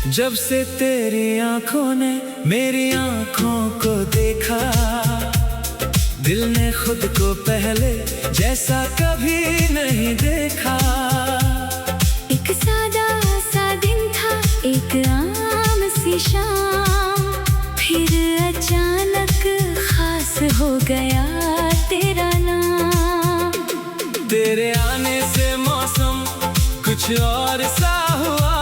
जब से तेरी आंखों ने मेरी आंखों को देखा, दिल ने खुद को पहले जैसा कभी नहीं देखा। एक सादा सा दिन था, एक आम सी शाम, फिर अचानक खास हो गया तेरा नाम। तेरे आने से मौसम कुछ और सा हुआ,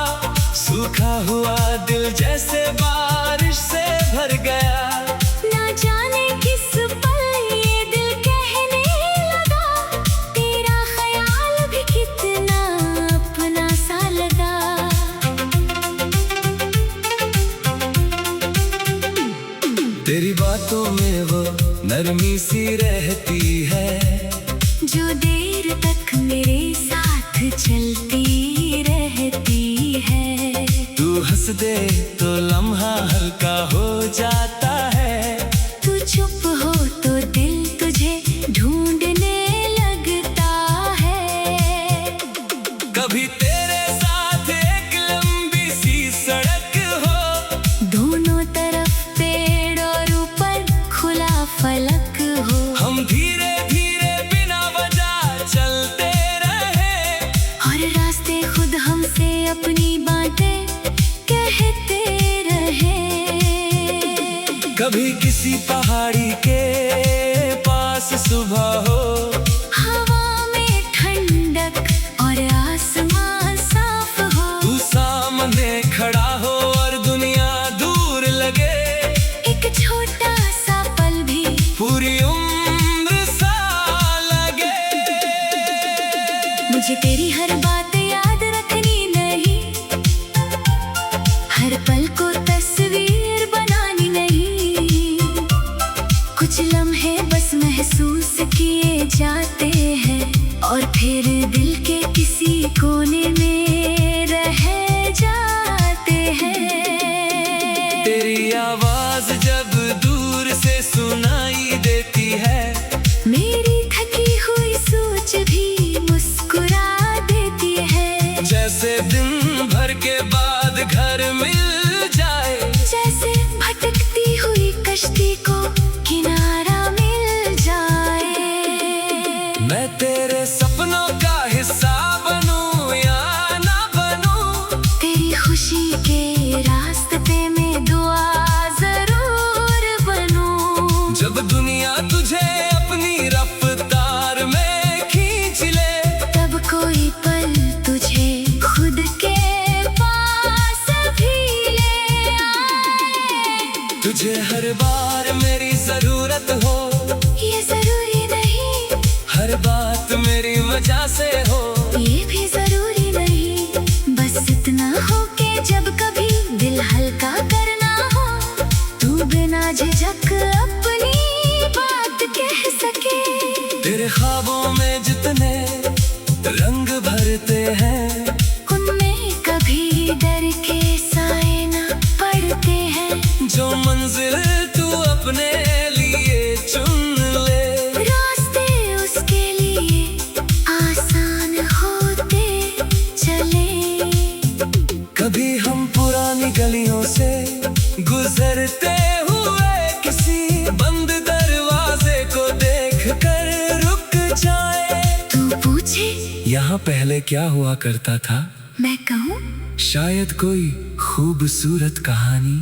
सूखा हुआ दिल जैसे बारिश से भर गया। ना जाने किस पल ये दिल कहने लगा, तेरा ख्याल भी कितना अपना सा लगा। तेरी बातों में वो नरमी सी रहती है, जो देर तक मेरे साथ चलती रहती है। तू हंस दे तो लम्हा हल्का हो जाता है, तू चुप हो तो दिल तुझे ढूंढने लगता है। कभी तेरे साथ एक लंबी सी सड़क हो, दोनों तरफ पेड़ और ऊपर खुला फलक हो। हम धीरे धीरे बिना वजह चलते रहे, और रास्ते खुद हमसे अपनी बातें कहते रहे। कभी किसी पहाड़ी के पास सुबह हो, हवा में ठंडक और आसमान साफ हो। तू सामने खड़ा हो और दुनिया दूर लगे, एक छोटा सा पल भी पूरी उम्र सा लगे। मुझे तेरी हर बात याद रखनी नहीं, हर पल को तस्वीर बनानी नहीं। कुछ लम्हे बस महसूस किए जाते हैं, और फिर दिल के किसी कोने में रह जाते हैं। तेरी आवाज जब दूर से सुनाई देती है, मेरी थकी हुई सोच भी मुस्कुरा देती है। जैसे दिन भर के बाद घर मिल जाए, जैसे भटकती हुई कश्ती को किनारा मिल जाए। मैं तेरे सपनों का हिस्सा बनूं या ना बनूं, तेरी खुशी के रास्ते में दुआ जरूर बनूं। जब दुनिया तुझे अपनी रफ्तार में खींच ले, तब कोई पल तुझे खुद के पास भी ले आए। तुझे हर बार मेरी जरूरत हो, ये जरूरी नहीं हर बात मेरी वजह से हो। ये भी जरूरी नहीं, बस इतना हो कि जब कभी दिल हल्का करना हो, तू बिना झिझक अपनी बात कह सके। तेरे ख्वाबों में जितने रंग भरते हैं, उनमें कभी डर के साए न पड़ते हैं। जो मंजिल तू अपने लिए चुन ले, रास्ते उसके लिए आसान होते चले। कभी हम पुरानी गलियों से गुजरते हुए किसी बंद दरवाजे को देखकर रुक जाए। तू पूछे यहाँ पहले क्या हुआ करता था, मैं कहूँ शायद कोई खूबसूरत कहानी।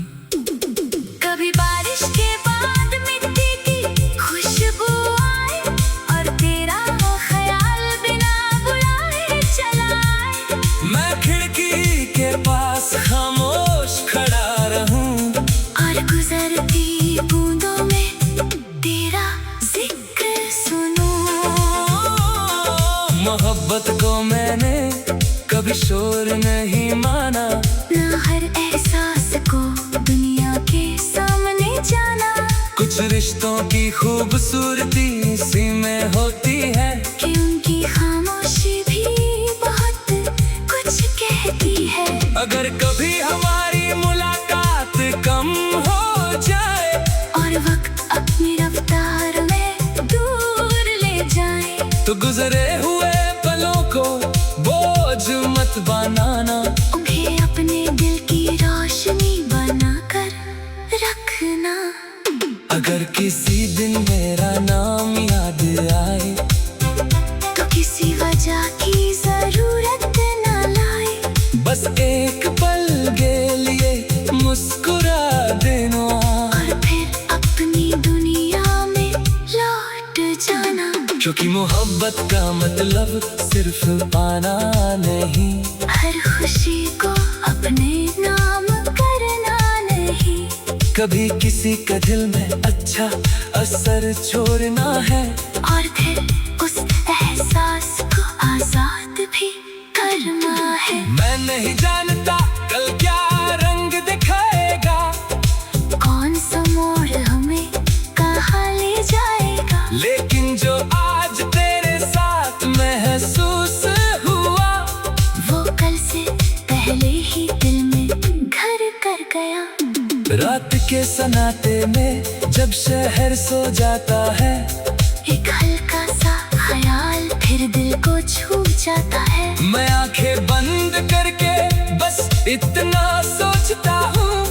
कभी बारिश के बाद मिट्टी की खुशबू आए, और तेरा ख्याल बिना बुलाए चला आए। मैं खिड़की के पास खामोश खड़ा रहूं, और गुजरती बूंदों में तेरा जिक्र सुनूं। मोहब्बत को मैंने कभी शोर नहीं माना, ना हर एहसास को दुनिया के सामने जाना। कुछ रिश्तों की खूबसूरती इसी में होती है, कि उनकी खामोशी भी बहुत कुछ कहती है। अगर कभी हमारी मुलाकात कम हो जाए, और वक्त अपनी रफ्तार में दूर ले जाए, तो गुजरे हुए पलों को बोझ मत बनाना। उन्हें अपने दिल की राह किसी दिन मेरा नाम याद आए तो किसी वजह की जरूरत ना लाए। बस एक पल के लिए मुस्कुरा देना और फिर अपनी दुनिया में लौट जाना। क्योंकि मोहब्बत का मतलब सिर्फ पाना नहीं, हर खुशी को अपने नाम करना नहीं। कभी किसी का दिल में अच्छा असर छोड़ना है और फिर उस एहसास को आजाद भी करना है। मैं नहीं जानता कल क्या रंग दिखाएगा, कौन सा मोड़ हमें कहाँ ले जाएगा, लेकिन जो आज तेरे साथ महसूस हुआ वो कल से पहले ही दिल में घर कर गया। रात के सन्नाटे में जब शहर सो जाता है, एक हल्का सा ख्याल फिर दिल को छू जाता है। मैं आंखें बंद करके बस इतना सोचता हूँ,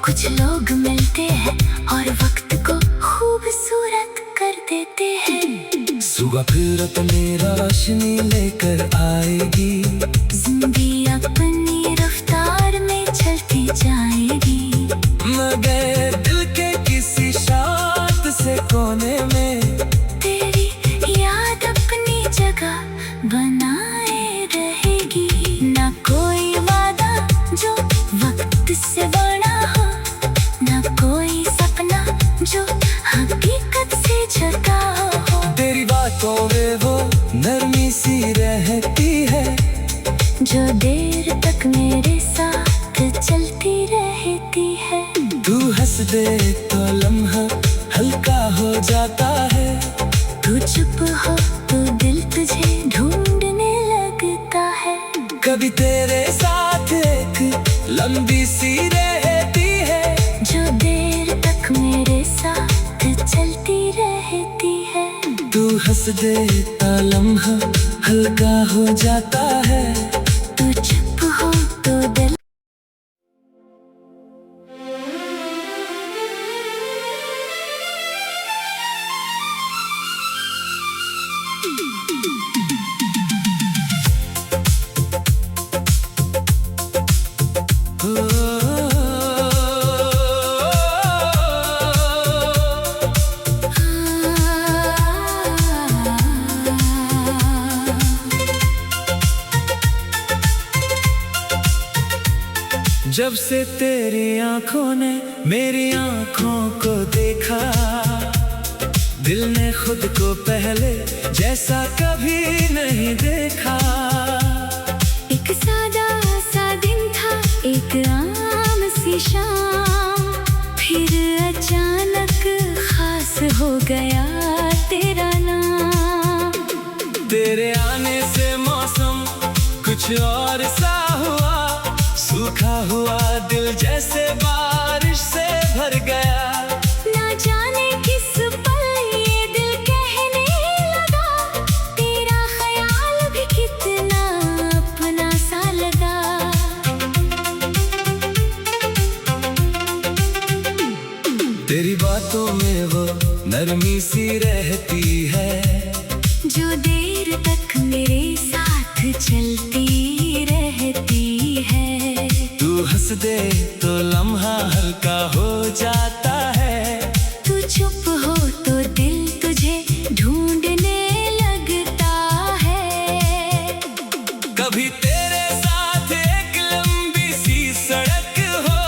कुछ लोग मिलते हैं और वक्त को खूबसूरत कर देते हैं। सुबह फिर अपनी रोशनी लेकर आएगी, जिंदगी अपनी रफ्तार में चलती जाएगी। मगर दिल के किसी शांत से कोने में तेरी याद अपनी जगह बनाए रहेगी। ना कोई वादा जो वक्त से बड़ा हो, ना कोई सपना जो हकीकत से झुका हो। तेरी बातों में वो नरमी सी रहती है, जो देर तक मेरे साथ चलती रहती है। तू हंस दे तो लम्हा हल्का हो जाता है, तू चुप हो तो दिल तुझे ढूंढने लगता है। कभी तेरे साथ एक लंबी सी रहती है, जो देर तक मेरे साथ चलती रहती है। तू हंस दे तो लम्हा हल्का हो जाता है। तू चुप हो तो दिल जब से तेरी आंखों ने मेरी आंखों को देखा, दिल ने खुद को पहले जैसा कभी नहीं देखा। एक सादा सा दिन था, एक आम सी शाम, फिर अचानक खास हो गया तेरा नाम। तेरे आने से मौसम कुछ और सा हुआ, सूखा हुआ दिल जैसे बारिश से भर गया। ना जाने किस पल ये दिल कहने लगा, तेरा ख्याल भी कितना अपना सा लगा। तेरी बातों में वो नरमी सी रहती है, जो देर तक मेरे साथ चलती रहती है। तू हंस दे तो लम्हा हल्का हो जाता है। तू चुप हो तो दिल तुझे ढूंढने लगता है। कभी तेरे साथ एक लंबी सी सड़क हो,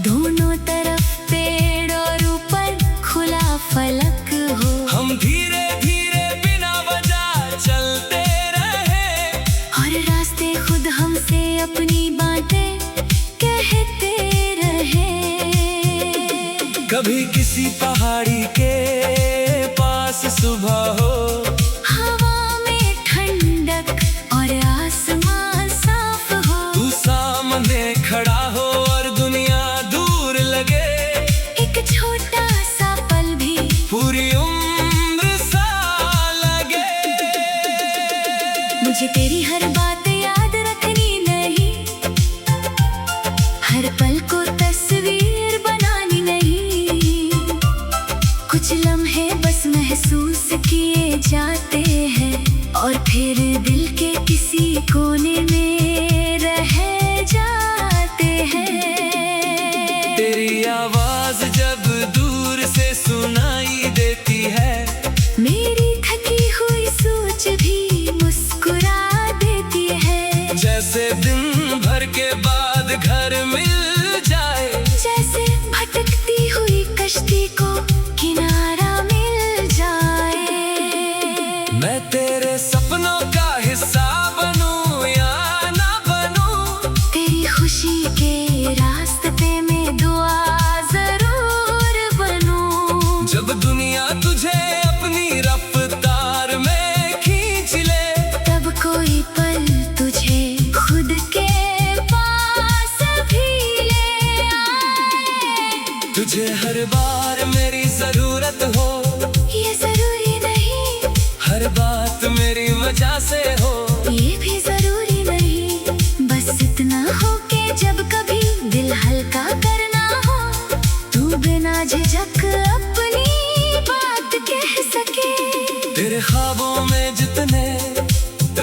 दोनों तरफ पेड़ और ऊपर खुला फलक हो। हम धीरे धीरे बिना वजह चलते रहे, और रास्ते खुद हमसे अपनी बातें कहते रहे। कभी किसी पहाड़ी के पास सुबह हो, हवा में ठंडक और आसमान साफ हो। तू सामने खड़ा हो और दुनिया दूर लगे, एक छोटा सा पल भी पूरी उम्र सा लगे। मुझे तेरी हर बात याद रखनी नहीं, हर पल को तस्वीर बनानी नहीं। कुछ जाते हैं और फिर दिल के किसी कोने में रह जाते हैं। तेरी आवाज जब दूर से सुनाई देती है, मेरी थकी हुई सोच भी मुस्कुरा देती है। जैसे दिन भर के बाद घर मिल जाए, जैसे भटकती हुई कश्ती को किनारा मिल जाए। मैं तेरे सपनों का हिस्सा बनूं या ना बनूं, तेरी खुशी के रास्ते में दुआ जरूर बनूं। जब दुनिया तुझे अपनी रफ्तार में खींच ले, तब कोई पल तुझे खुद के पास भी ले आए। तुझे हर बार मेरी जरूरत हो, ये जरूरी नहीं हर बात मेरी वजह से हो। ये भी जरूरी नहीं, बस इतना हो कि जब कभी दिल हल्का करना हो, तू बिना झिझक अपनी बात कह सके। तेरे ख्वाबों में जितने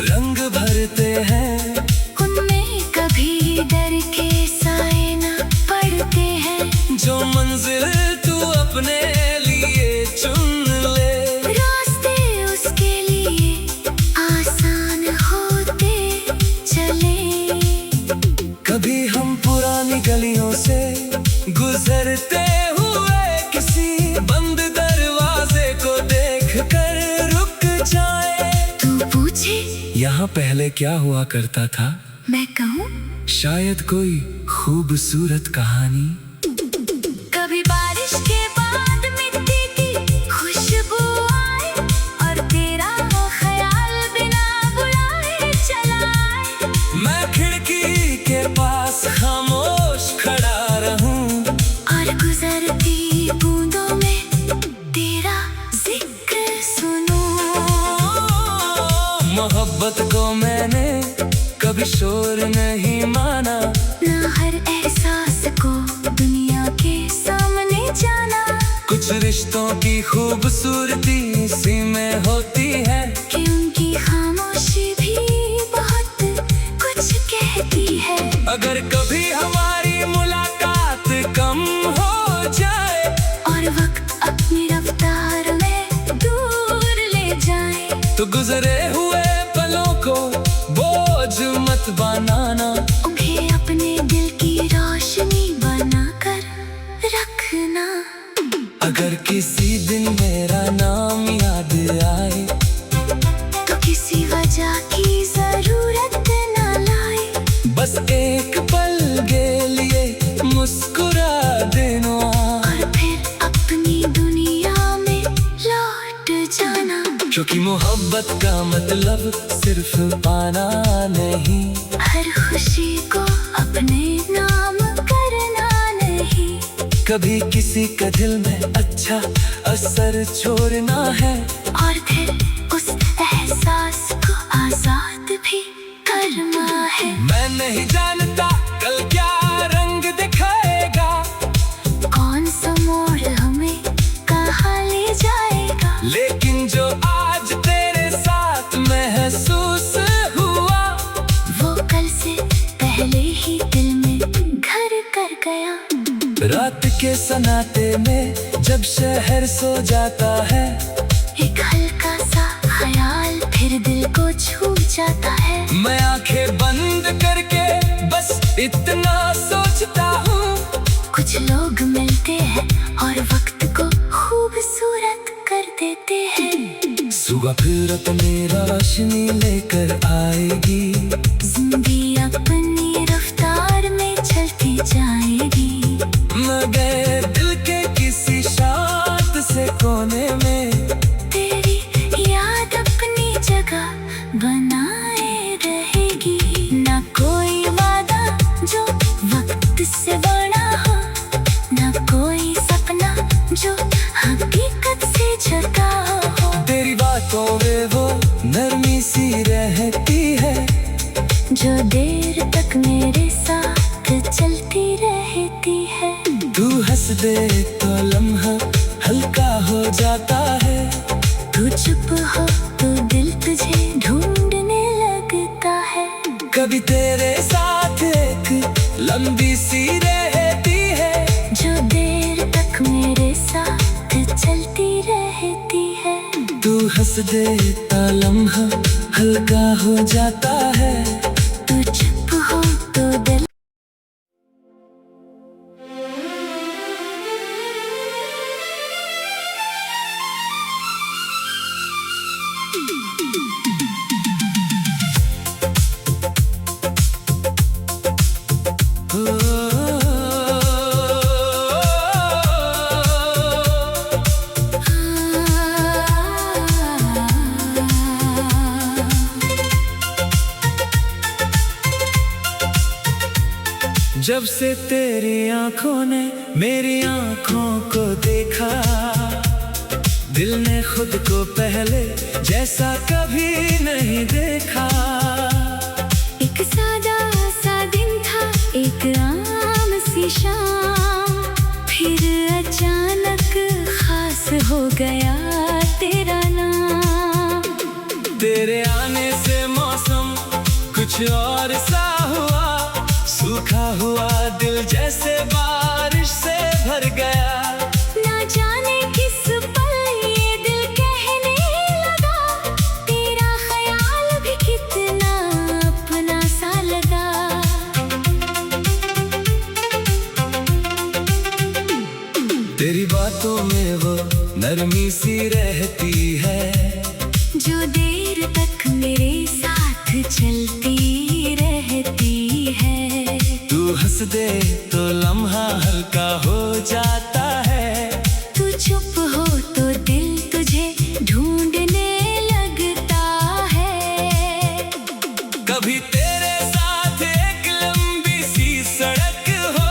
रंग भरते हैं, उनमें कभी डर के साए न पड़ते हैं। जो मंजिल तू अपने लिए चुन ले, रास्ते उसके लिए आसान होते चले। कभी हम पुरानी गलियों से गुजरते हुए किसी बंद दरवाजे को देखकर रुक जाए। तू पूछे यहाँ पहले क्या हुआ करता था, मैं कहूँ शायद कोई खूबसूरत कहानी। कभी बारिश के बाद मिट्टी की खुशबू आए और तेरा वो ख्याल बिना बुलाए चला आए। मैं खिड़की के पास खामोश खड़ा रहूं और गुजरती बूंदों में तेरा जिक्र सुनूं। मोहब्बत को मैंने कभी शोर नहीं माना, ना हर एहसास को दुनिया के सामने जाना। कुछ रिश्तों की खूबसूरती इसी में होती है कि उनकी खामोशी भी बहुत कुछ कहती है। अगर कभी हमारी मुलाकात कम हो जाए और वक्त अपनी रफ्तार में दूर ले जाए, तो गुजरे हुए पलों को बोझ मत बनाना, उन्हें अपने दिल की रोशनी बनाकर रखना। अगर किसी दिन मेरा नाम याद आए, तो किसी वजह की जरूरत न लाए। बस एक पल के लिए मुस्कुरा देना और फिर अपनी दुनिया में लौट जाना। क्योंकि मोहब्बत का मतलब सिर्फ पाना नहीं, हर खुशी को अपने नाम करना नहीं। कभी किसी का दिल में अच्छा असर छोड़ना है और फिर उस एहसास को आजाद भी करना है। मैं नहीं जानता कल क्या रंग दिखाएगा, कौन सा मोड़ हमें कहाँ ले जाएगा, लेकिन जो आज तेरे साथ महसूस हुआ, वो कल से पहले ही दिल में घर कर गया। रात के सन्नाटे में जब शहर सो जाता है, एक हल्का सा ख्याल फिर दिल को छू जाता है। मैं आंखें बंद करके बस इतना सोचता हूँ, कुछ लोग मिलते हैं और वक्त को खूबसूरत कर देते हैं। सुबह फिर अपनी रोशनी लेकर आएगी, जिंदगी अपनी रफ्तार में चलती जाएगी। मगर दिल के किसी शांत से कोने में तेरी याद अपनी जगह बनाए रहेगी। ना कोई वादा जो वक्त से बना हो, ना कोई सपना जो हकीकत से झुका हो। तेरी बातों में वो नरमी सी रहती है, जो देर तक मेरे साथ चलती रहती है। तू हंस दे तो लम्हा हल्का हो जाता है, तू चुप हो रहती है, जो देर तक मेरे साथ चलती रहती है। तू हंस देता लम्हा हल्का हो जाता है, तू चुप हो तो दिल जब से तेरी आंखों ने मेरी आंखों को देखा, दिल ने खुद को पहले जैसा कभी नहीं देखा। एक सादा सा दिन था, एक आम सी शाम, फिर अचानक खास हो गया तेरा नाम। तेरे आने से मौसम कुछ और सा हुआ, सूखा हुआ दिल जैसे बारिश से भर गया। ना जाने किस पल ये दिल कहने लगा, तेरा ख्याल भी कितना अपना सा लगा। तेरी बातों में वो नरमी सी रहती है, जो देर तक मेरे साथ चलती रहती है। तू हंस दे तो लम्हा हल्का हो जाता है, तू चुप हो तो दिल तुझे ढूंढने लगता है। कभी तेरे साथ एक लंबी सी सड़क हो,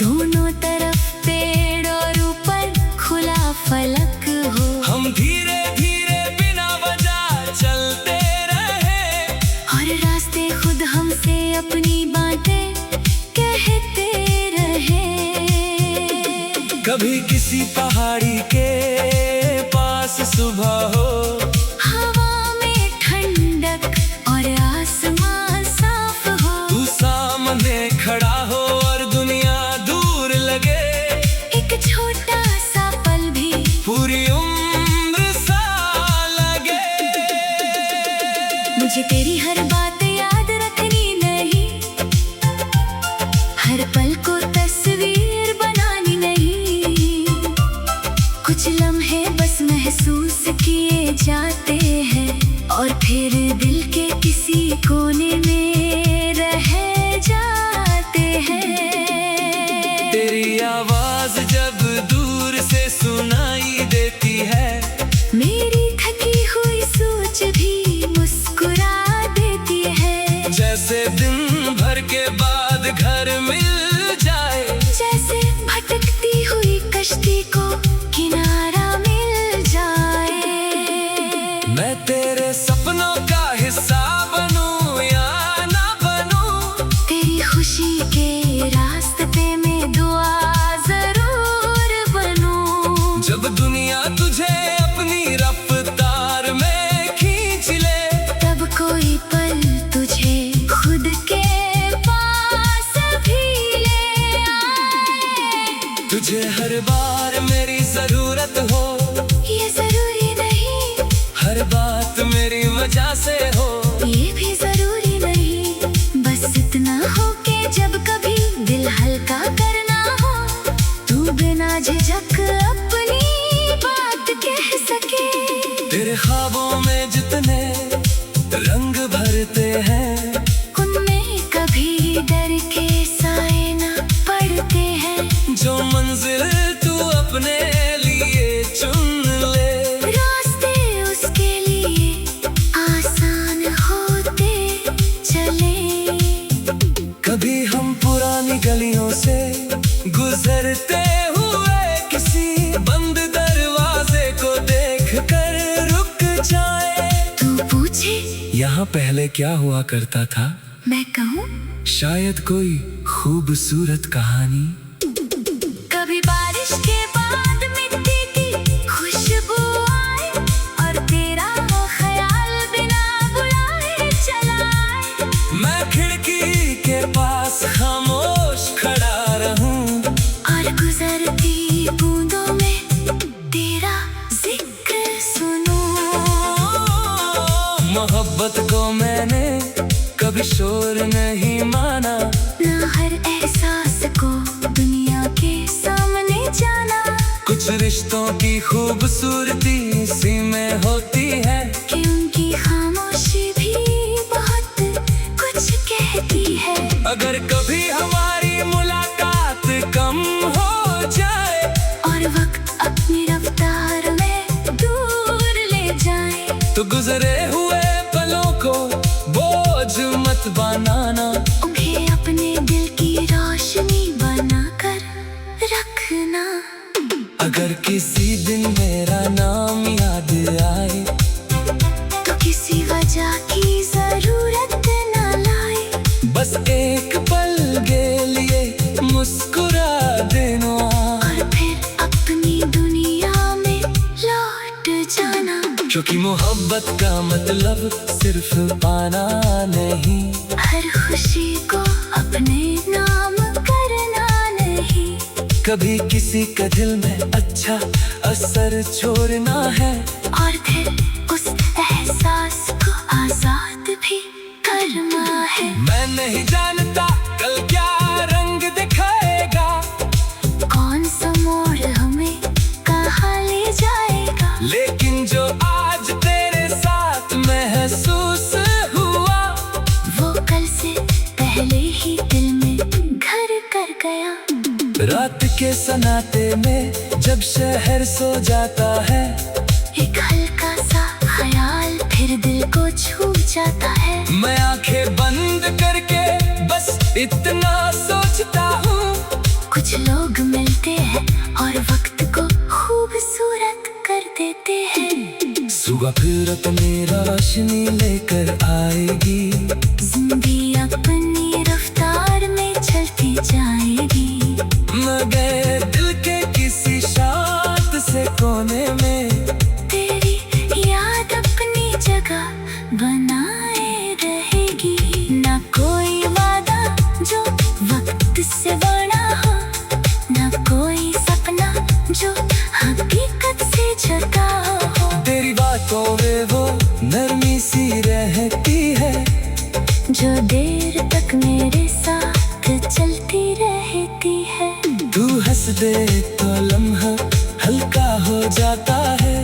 दोनों तरफ पेड़ और ऊपर खुला फलक हो। हम धीरे धीरे बिना वजह चलते रहे, और रास्ते खुद हमसे अपनी बातें कहते रहे। कभी किसी पहाड़ी के पास सुबह हो, हवा में ठंडक और आसमान साफ हो। तू सामने खड़ा हो और दुनिया दूर लगे, एक छोटा सा पल भी पूरी उम्र सा लगे। मुझे तेरी हर बात याद रखनी नहीं, हर पल को तस्वीर बनानी नहीं। कुछ लम्हे बस महसूस किए जाते हैं, और फिर दिल के किसी कोने में रह जाते हैं। तेरी आवाज जब दूर से सुनाई देती है, मेरी थकी हुई सोच भी मुस्कुरा देती है। जैसे दिन भर के बाद घर मिल जाए, जैसे भटकती हुई कश्ती को किनारा मिल जाए। मैं तेरे सपनों का हिस्सा बनूं या ना बनूं, तेरी खुशी के रास्ते में दुआ जरूर बनूं। जब दुनिया तुझे अपनी रफ्तार में खींच ले, तब कोई पल तुझे खुद के पास भी ले आए। तुझे हर बार मेरी जरूरत हो, ये जरूरी नहीं, हर बात मेरी वजह से हो। ये भी जरूरी नहीं, बस इतना हो के जब कभी दिल हल्का करना हो, तू बिना झिझक अपनी बात कह सके। तेरे ख्वाबों में जितने रंग भरते हैं, उनमें कभी डर के साए ना पड़ते हैं। जो मंजिल तू अपने लिए चुन ले, रास्ते उसके लिए आसान होते चले। कभी हम पुरानी गलियों से गुजरते हुए किसी बंद दरवाजे को देखकर रुक जाए। तू पूछे यहाँ पहले क्या हुआ करता था, मैं कहूँ शायद कोई खूबसूरत कहानी। कभी बारिश के बाद मिट्टी की खुशबू आए, और तेरा ख्याल बिना बुलाए चला आए। मैं खिड़की के पास खामोश खड़ा खूबसूरती इसी में होती है कि उनकी खामोशी भी बहुत कुछ कहती है। अगर कभी हमारी मुलाकात कम हो जाए और वक्त अपनी रफ्तार में दूर ले जाए, तो गुजरे हुए पलों को बोझ मत बनाना, उन्हें अपने दिल की रोशनी बनाकर रखना। अगर किसी दिन मेरा नाम याद आए तो किसी वजह की जरूरत न लाए, बस एक पल के लिए मुस्कुरा देना और फिर अपनी दुनिया में लौट जाना। क्योंकि मोहब्बत का मतलब सिर्फ पाना नहीं, हर खुशी को अपने नाम करना नहीं, कभी किसी का दिल में अच्छा असर छोड़ना है, और फिर उस एहसास को आजाद भी करना है। मैं नहीं जानता कल क्या रंग दिखाएगा, कौन सा मोड़ हमें कहाँ ले जाएगा, लेकिन जो आज तेरे साथ महसूस हुआ वो कल से पहले ही दिल में घर कर गया। रात के सन्नाटे में जब शहर सो जाता है, एक हल्का सा ख्याल फिर दिल को छू जाता है। मैं आंखें बंद करके बस इतना सोचता हूँ, कुछ लोग मिलते हैं और वक्त को खूबसूरत कर देते हैं। सुबह फिर अपनी रोशनी लेकर आएगी, जिंदगी अपनी रफ्तार में चलती जाएगी, मगर दिल के किसी शांत से कोने में तेरी याद अपनी जगह बनाए रहेगी। ना कोई वादा जो वक्त से बड़ा हो, ना कोई सपना जो हकीकत से झुका हो। तेरी बातों में वो नरमी सी रहती है, जो देर तक मेरे साथ चलती रहती है। तू हंस दे तो लम्हा हल्का हो जाता है,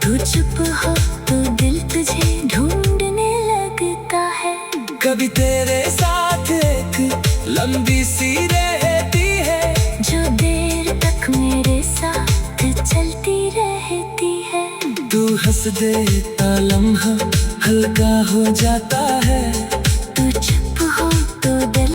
तू चुप हो तो दिल तुझे ढूंढने लगता है। कभी तेरे साथ एक लंबी सी रहती है, जो देर तक मेरे साथ चलती रहती है। तू हंस दे तो लम्हा हल्का हो जाता है, तू चुप हो तो दिल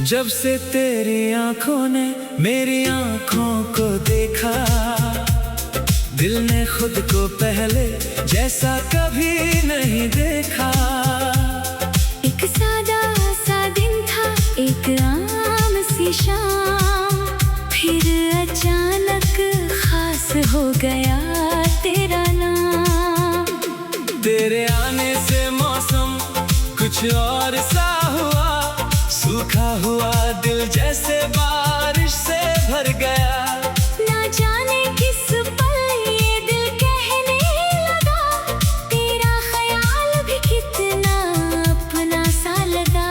जब से तेरी आंखों ने मेरी आंखों को देखा, दिल ने खुद को पहले जैसा कभी नहीं देखा। एक सादा सा दिन था, एक आम सी शाम, फिर अचानक खास हो गया तेरा नाम। तेरे आने से मौसम कुछ और सा हुआ, सूखा हुआ दिल जैसे बारिश से भर गया। ना जाने किस पल ये दिल कहने लगा, तेरा ख्याल भी कितना अपना सा लगा।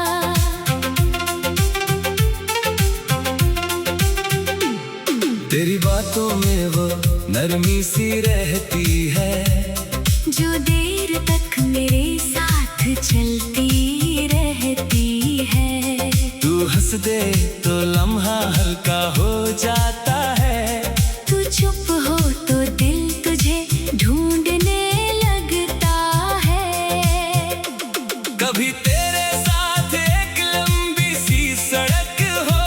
तेरी बातों में वो नरमी सी रहती है, जो देर तक मेरे साथ चलती रहती है। तू हंस दे तो लम्हा हल्का हो जाता है, तू चुप हो तो दिल तुझे ढूंढने लगता है। कभी तेरे साथ एक लंबी सी सड़क हो,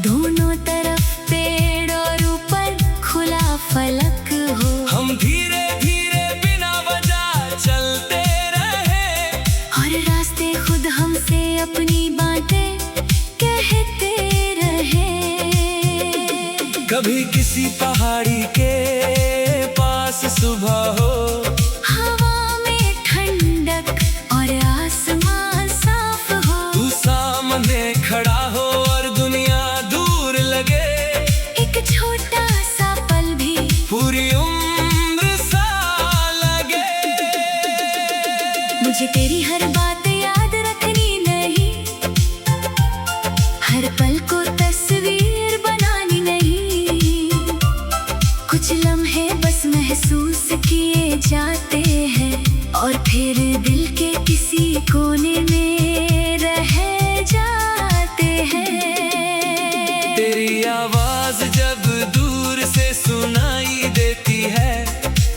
दोनों तरफ पेड़ और ऊपर खुला फलक हो। हम धीरे धीरे बिना वजह चलते रहे, और रास्ते खुद हमसे अपनी बातें कहते रहे। कभी किसी पहाड़ी के सुबह हो। हवा में ठंडक और आसमान साफ हो। तू सामने खड़ा हो और दुनिया दूर लगे। एक छोटा सा पल भी पूरी उम्र सा लगे। मुझे तेरी हर बात याद रखनी नहीं, हर पल को तस्वीर बनानी नहीं। कुछ लम्हे बस महसूस किए जाते हैं और फिर दिल के किसी कोने में रह जाते हैं। तेरी आवाज जब दूर से सुनाई देती है,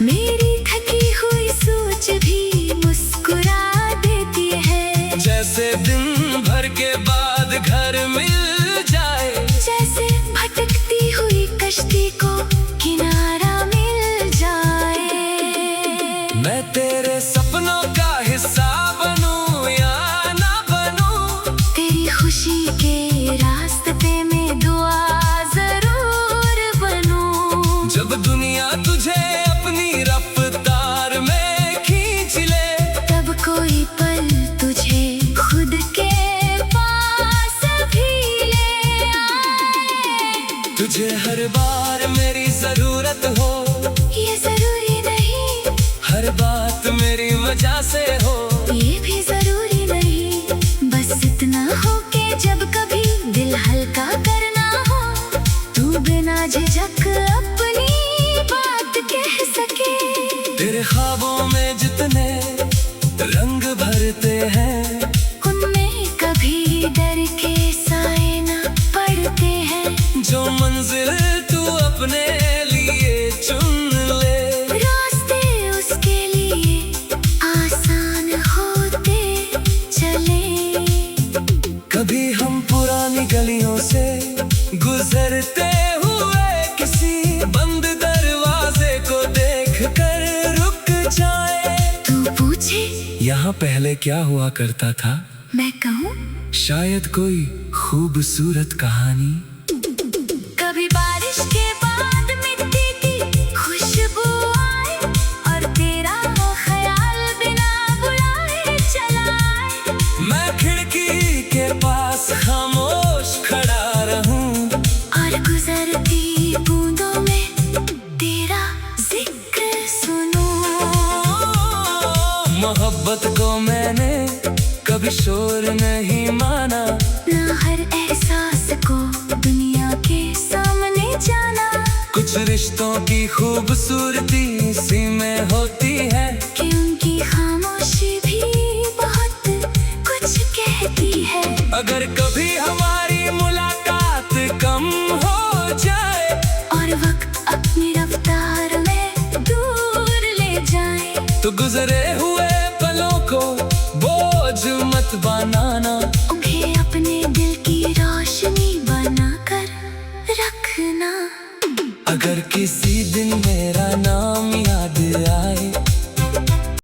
मेरी थकी हुई सोच भी मुस्कुरा देती है। जैसे दिन भर के बाद घर मिल जाए। जैसे भटकती हुई कश्ती को किनारा मिल जाए। मैं तेरे सपनों का हिस्सा बनूं या ना बनूं, तेरी खुशी के रास्ते में दुआ जरूर बनूं। जब दुनिया तुझे अपनी रफ्तार में खींच ले, तब कोई पल तुझे खुद के पास भी ले आए। तुझे हर बार मेरी जरूरत हो। ये जरूरी नहीं हर बात मेरी वजह से हो। ये भी जरूरी नहीं, बस इतना हो कि जब कभी दिल हल्का करना हो, तू बिना झिझक अपनी बात कह सके। तेरे ख्वाबों में जितने रंग भरते हैं, उनमें कभी डर के साए न पड़ते हैं। जो मंजिल तू अपने लिए चुन ले, रास्ते उसके लिए आसान होते चले। कभी हम पुरानी गलियों से गुजरते हुए किसी बंद दरवाजे को देखकर रुक जाए। तू पूछे यहाँ पहले क्या हुआ करता था, मैं कहूँ शायद कोई खूबसूरत कहानी। कभी बारिश के बाद मिट्टी की खुशबू आए और तेरा ख्याल बिना बुलाए चला आए। मैं खिड़की के पास खामोश खड़ा रहूं और गुजरती बूंदों में तेरा जिक्र सुनूं। मोहब्बत को मैंने कभी शोर नहीं माना, ना हर एहसास को दुनिया के सामने जाना। कुछ रिश्तों की खूबसूरती इसी में होती है कि उनकी खामोशी भी बहुत कुछ कहती है। अगर कभी हमारी मुलाकात कम हो जाए और वक्त अपनी रफ्तार में दूर ले जाए, तो गुजरे हुए पलों को बोझ मत बनाना। उन्हें अपने दिल की रोशनी बनाकर रखना। अगर किसी दिन